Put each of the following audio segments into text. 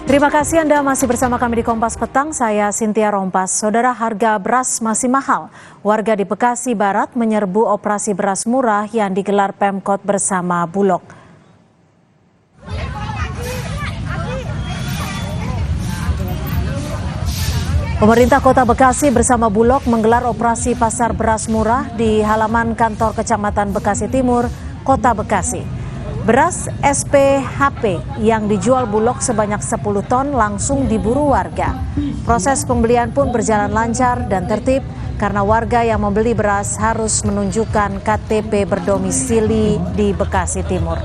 Terima kasih Anda masih bersama kami di Kompas Petang, saya Cynthia Rompas. Saudara, harga beras masih mahal. Warga di Bekasi Barat menyerbu operasi beras murah yang digelar Pemkot bersama Bulog. Pemerintah Kota Bekasi bersama Bulog menggelar operasi pasar beras murah di halaman kantor Kecamatan Bekasi Timur, Kota Bekasi. Beras SPHP yang dijual Bulog sebanyak 10 ton langsung diburu warga. Proses pembelian pun berjalan lancar dan tertib karena warga yang membeli beras harus menunjukkan KTP berdomisili di Bekasi Timur.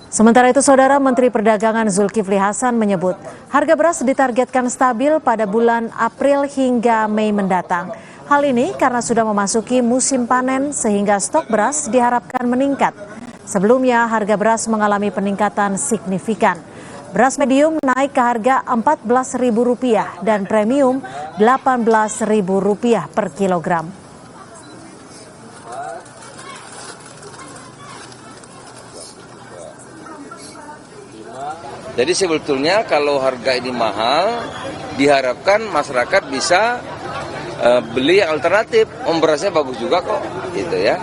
Sementara itu, Saudara, Menteri Perdagangan Zulkifli Hasan menyebut harga beras ditargetkan stabil pada bulan April hingga Mei mendatang. Hal ini karena sudah memasuki musim panen sehingga stok beras diharapkan meningkat. Sebelumnya harga beras mengalami peningkatan signifikan. Beras medium naik ke harga Rp14.000 dan premium Rp18.000 per kilogram. Jadi sebetulnya kalau harga ini mahal, diharapkan masyarakat bisa beli alternatif. Berasnya bagus juga kok, gitu ya.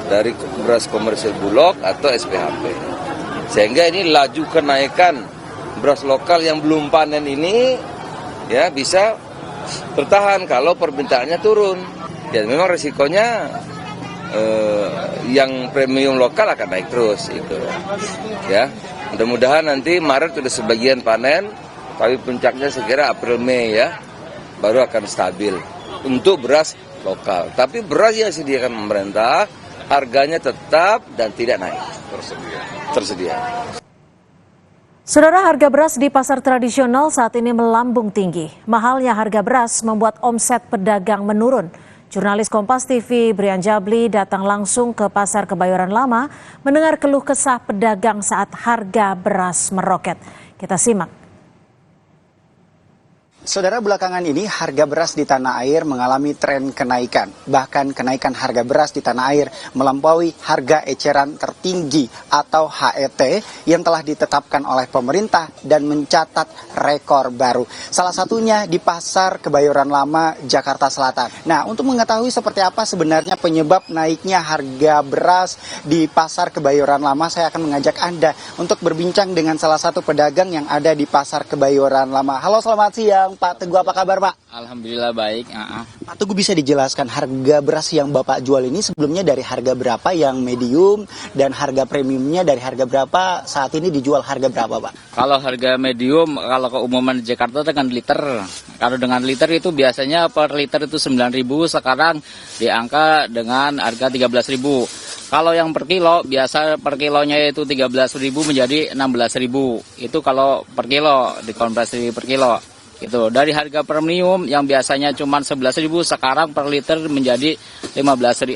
Dari beras komersil Bulog atau SPHP. Sehingga ini laju kenaikan beras lokal yang belum panen ini ya bisa bertahan kalau permintaannya turun. Ya memang resikonya yang premium lokal akan naik terus, itu ya. Mudah-mudahan nanti Maret sudah sebagian panen, tapi puncaknya segera April Mei ya, baru akan stabil untuk beras lokal. Tapi beras yang disediakan pemerintah harganya tetap dan tidak naik, tersedia. Saudara, harga beras di pasar tradisional saat ini melambung tinggi. Mahalnya harga beras membuat omset pedagang menurun. Jurnalis Kompas TV Brian Jabli datang langsung ke Pasar Kebayoran Lama mendengar keluh kesah pedagang saat harga beras meroket. Kita simak. Saudara, belakangan ini harga beras di tanah air mengalami tren kenaikan. Bahkan kenaikan harga beras di tanah air melampaui harga eceran tertinggi atau HET yang telah ditetapkan oleh pemerintah dan mencatat rekor baru. Salah satunya di Pasar Kebayoran Lama, Jakarta Selatan. Nah, untuk mengetahui seperti apa sebenarnya penyebab naiknya harga beras di Pasar Kebayoran Lama, saya akan mengajak Anda untuk berbincang dengan salah satu pedagang yang ada di Pasar Kebayoran Lama. Halo, selamat siang. Pak Teguh, apa kabar Pak? Alhamdulillah baik. Pak Teguh, bisa dijelaskan harga beras yang Bapak jual ini sebelumnya dari harga berapa yang medium dan harga premiumnya dari harga berapa, saat ini dijual harga berapa Pak? Kalau harga medium, kalau keumuman di Jakarta dengan liter. Kalau dengan liter itu biasanya per liter itu 9.000, sekarang diangka dengan harga 13.000. Kalau yang per kilo, biasa per kilonya itu 13.000 menjadi 16.000. Itu kalau per kilo, dikonversi per kilo. Itu dari harga premium yang biasanya cuma 11.000 sekarang per liter menjadi 15.000.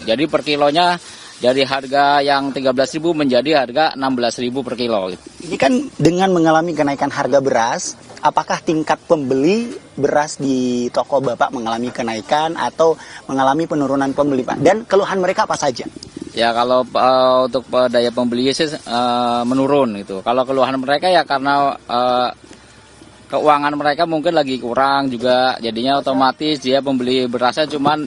Jadi per kilonya dari harga yang 13.000 menjadi harga 16.000 per kilo. Ini kan dengan mengalami kenaikan harga beras, apakah tingkat pembeli beras di toko Bapak mengalami kenaikan atau mengalami penurunan pembeli Pak? Dan keluhan mereka apa saja? Ya kalau untuk daya pembeli sih menurun gitu. Kalau keluhan mereka ya karena keuangan mereka mungkin lagi kurang juga, jadinya otomatis dia membeli berasnya cuman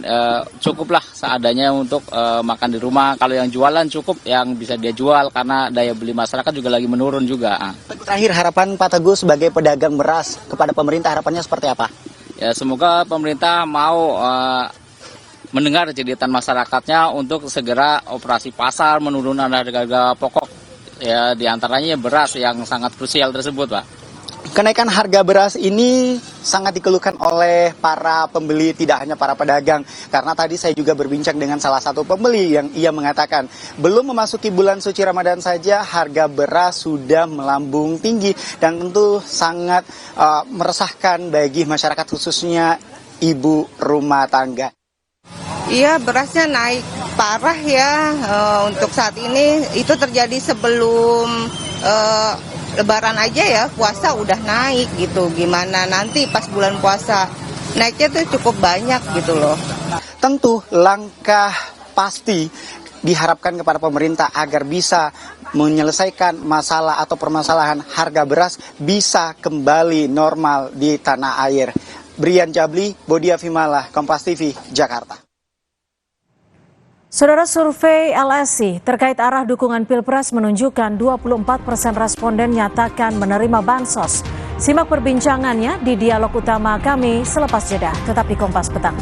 cukuplah seadanya untuk makan di rumah. Kalau yang jualan cukup yang bisa dia jual karena daya beli masyarakat juga lagi menurun juga. Terakhir, harapan Pak Teguh sebagai pedagang beras kepada pemerintah, harapannya seperti apa? Ya semoga pemerintah mau mendengar jeritan masyarakatnya untuk segera operasi pasar, menurunkan harga-harga pokok. Ya diantaranya beras yang sangat krusial tersebut Pak. Kenaikan harga beras ini sangat dikeluhkan oleh para pembeli, tidak hanya para pedagang. Karena tadi saya juga berbincang dengan salah satu pembeli yang ia mengatakan belum memasuki bulan suci Ramadan saja harga beras sudah melambung tinggi. Dan tentu sangat meresahkan bagi masyarakat, khususnya ibu rumah tangga. Iya, berasnya naik parah ya untuk saat ini. Itu terjadi sebelum Lebaran aja ya, puasa udah naik gitu. Gimana nanti pas bulan puasa naiknya tuh cukup banyak gitu loh. Tentu langkah pasti diharapkan kepada pemerintah agar bisa menyelesaikan masalah atau permasalahan harga beras bisa kembali normal di tanah air. Brian Jabli, Bodia Vimala, Kompas TV, Jakarta. Saudara, survei LSI terkait arah dukungan Pilpres menunjukkan 24% responden nyatakan menerima bansos. Simak perbincangannya di dialog utama kami selepas jeda. Tetap di Kompas Petang.